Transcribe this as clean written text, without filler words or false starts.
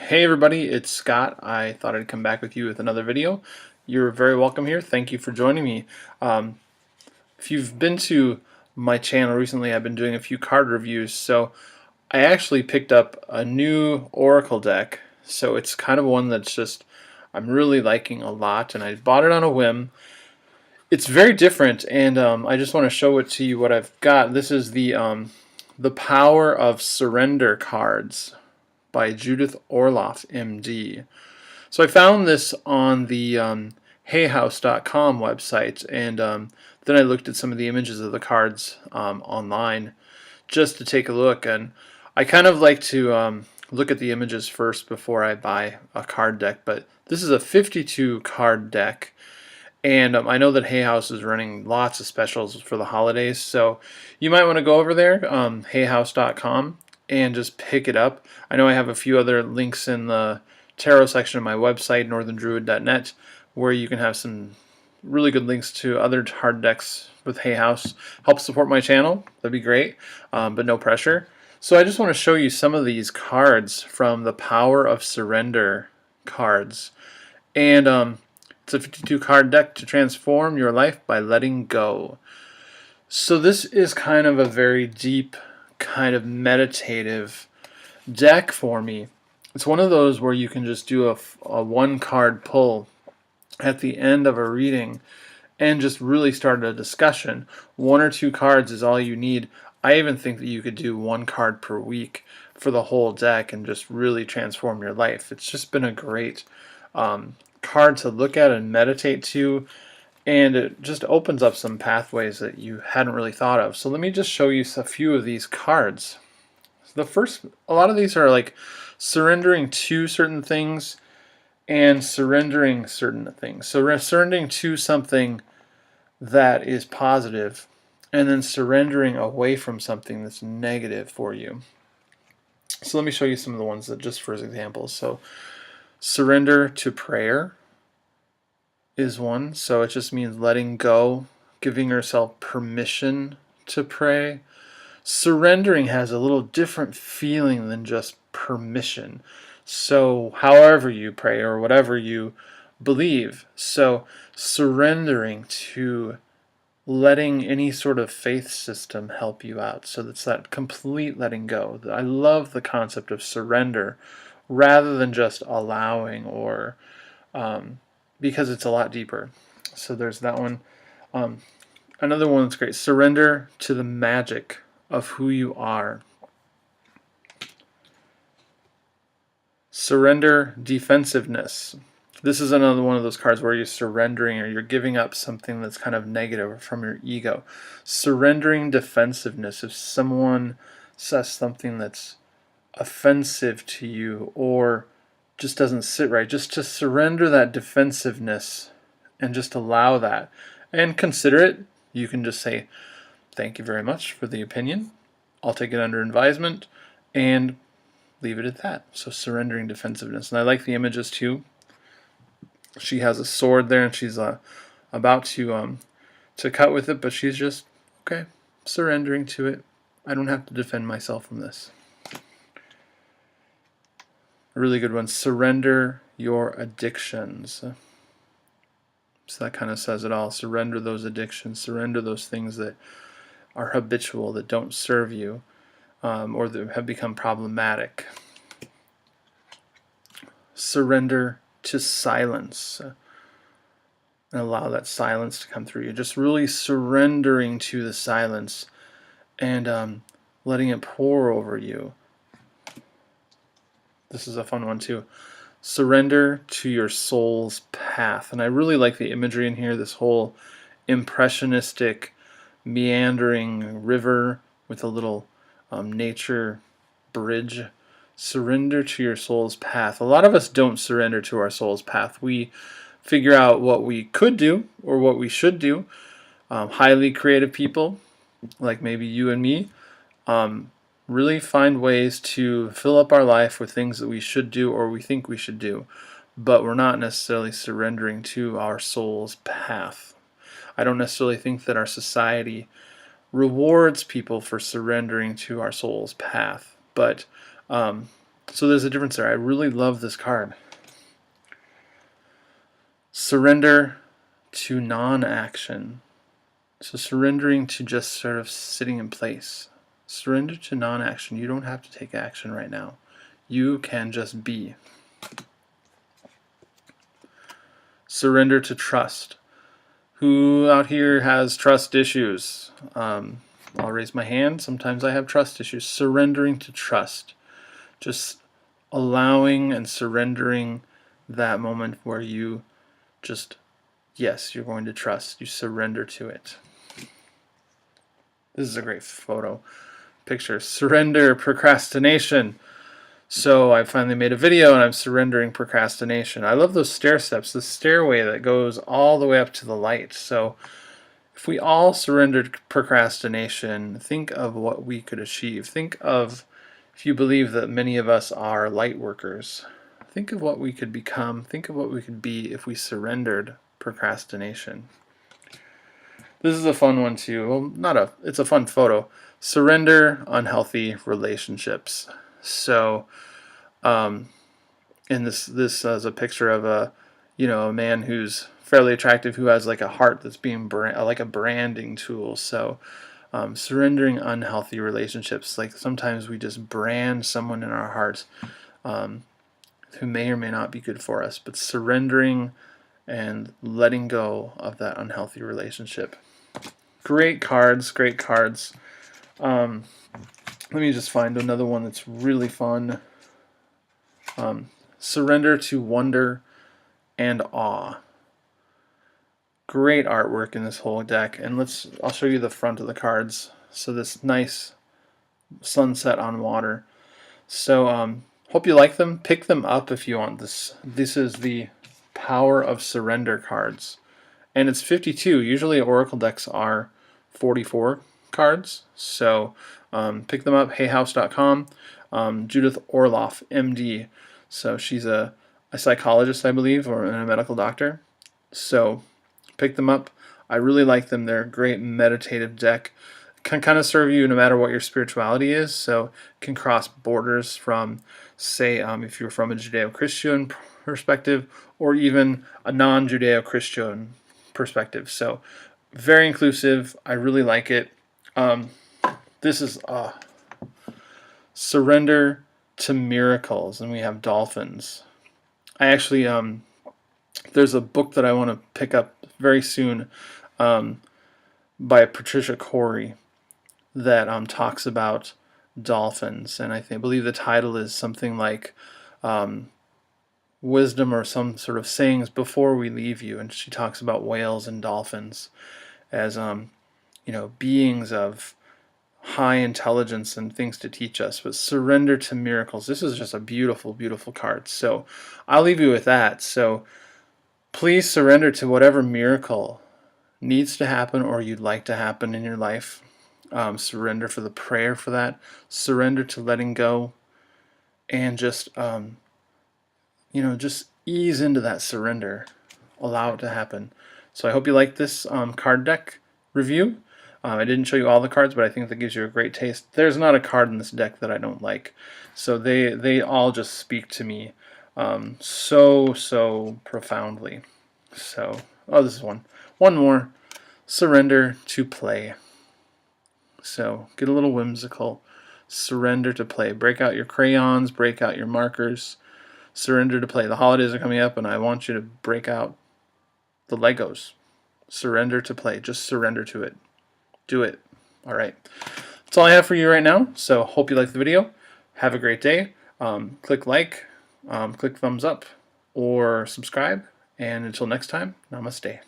Hey everybody, it's Scott. I thought I'd come back with you with another video. You're very welcome here. Thank you for joining me. If you've been to my channel recently, I've been doing a few card reviews. So I actually picked up a new Oracle deck. So it's kind of one that's just I'm really liking a lot, and I bought it on a whim. It's very different, and I just want to show it to you what I've got. This is the Power of Surrender cards by Judith Orloff, MD. So I found this on the HeyHouse.com website, and then I looked at some of the images of the cards online just to take a look. And I kind of like to look at the images first before I buy a card deck. But this is a 52 card deck, and I know that Hay House is running lots of specials for the holidays, so you might want to go over there, HeyHouse.com, and just pick it up. I know I have a few other links in the tarot section of my website, northerndruid.net, where you can have some really good links to other card decks with Hay House. Help support my channel, that'd be great, but no pressure. So I just want to show you some of these cards from the Power of Surrender cards. And it's a 52 card deck to transform your life by letting go. So this is kind of a very deep, kind of meditative deck for me. It's one of those where you can just do a one card pull at the end of a reading and just really start a discussion. One or two cards is all you need. I even think that you could do one card per week for the whole deck and just really transform your life. It's just been a great card to look at and meditate to, and it just opens up some pathways that you hadn't really thought of. So let me just show you a few of these cards. The first, a lot of these are like surrendering to certain things and surrendering certain things. So surrendering to something that is positive, and then surrendering away from something that's negative for you. So let me show you some of the ones that just for examples. So surrender to prayer is one. So it just means letting go, giving yourself permission to pray. Surrendering has a little different feeling than just permission. So however you pray or whatever you believe. So surrendering to letting any sort of faith system help you out. So that's that complete letting go. I love the concept of surrender rather than just allowing, or because it's a lot deeper. So there's that one. Another one that's great, surrender to the magic of who you are. Surrender defensiveness. This is another one of those cards where you're surrendering or you're giving up something that's kind of negative from your ego. Surrendering defensiveness. If someone says something that's offensive to you or just doesn't sit right, just to surrender that defensiveness and just allow that and consider it. You can just say, thank you very much for the opinion. I'll take it under advisement and leave it at that. So surrendering defensiveness. And I like the images too. She has a sword there and she's about to cut with it, but she's just, okay, surrendering to it. I don't have to defend myself from this. A really good one, surrender your addictions. So that kind of says it all. Surrender those addictions. Surrender those things that are habitual, that don't serve you, or that have become problematic. Surrender to silence. And allow that silence to come through you. Just really surrendering to the silence and letting it pour over you. This is a fun one too. Surrender to your soul's path. And I really like the imagery in here, this whole impressionistic, meandering river with a little nature bridge. Surrender to your soul's path. A lot of us don't surrender to our soul's path. We figure out what we could do or what we should do. Highly creative people, like maybe you and me, really find ways to fill up our life with things that we should do or we think we should do, but we're not necessarily surrendering to our soul's path. I don't necessarily think that our society rewards people for surrendering to our soul's path, but So there's a difference there. I really love this card. Surrender to non-action. So surrendering to just sort of sitting in place. Surrender to non-action. You don't have to take action right now. You can just be. Surrender to trust. Who out here has trust issues? I'll raise my hand. Sometimes I have trust issues. Surrendering to trust. Just allowing and surrendering that moment where you just, yes, you're going to trust. You surrender to it. This is a great picture. Surrender procrastination. So I finally made a video and I'm surrendering procrastination. I love those stair steps, the stairway that goes all the way up to the light. So if we all surrendered procrastination, think of what we could achieve. Think of, if you believe that many of us are light workers, think of what we could become. Think of what we could be if we surrendered procrastination. This is a fun one too. Well, it's a fun photo. Surrender unhealthy relationships. So, and this is a picture of a man who's fairly attractive, who has like a heart that's being like a branding tool. So, surrendering unhealthy relationships. Like sometimes we just brand someone in our hearts who may or may not be good for us, but surrendering and letting go of that unhealthy relationship. Great cards, great cards. Let me just find another one that's really fun. Surrender to wonder and awe. Great artwork in this whole deck, and I'll show you the front of the cards. So this nice sunset on water. So hope you like them. Pick them up if you want. This is the Power of Surrender cards, and it's 52. Usually Oracle decks are 44 cards. So pick them up. HeyHouse.com. Judith Orloff, MD. So she's a psychologist, I believe, or a medical doctor. So pick them up. I really like them. They're a great meditative deck. Can kind of serve you no matter what your spirituality is. So can cross borders from, say, if you're from a Judeo-Christian perspective, or even a non-Judeo-Christian perspective. So very inclusive. I really like it. This is Surrender to Miracles, and we have Dolphins. I actually there's a book that I want to pick up very soon by Patricia Corey that talks about dolphins, and I believe the title is something like Wisdom or some sort of sayings before we leave you, and she talks about whales and dolphins as beings of high intelligence and things to teach us. But surrender to miracles. This is just a beautiful, beautiful card. So I'll leave you with that. So please surrender to whatever miracle needs to happen or you'd like to happen in your life. Surrender for the prayer for that. Surrender to letting go, and just just ease into that surrender. Allow it to happen. So I hope you like this card deck review. I didn't show you all the cards, but I think that gives you a great taste. There's not a card in this deck that I don't like. So they all just speak to me so profoundly. So, this is one more. Surrender to play. So get a little whimsical. Surrender to play. Break out your crayons, break out your markers. Surrender to play. The holidays are coming up, and I want you to break out the Legos. Surrender to play. Just surrender to it. Do it. All right. That's all I have for you right now. So hope you liked the video. Have a great day. Click like, click thumbs up, or subscribe. And until next time, namaste.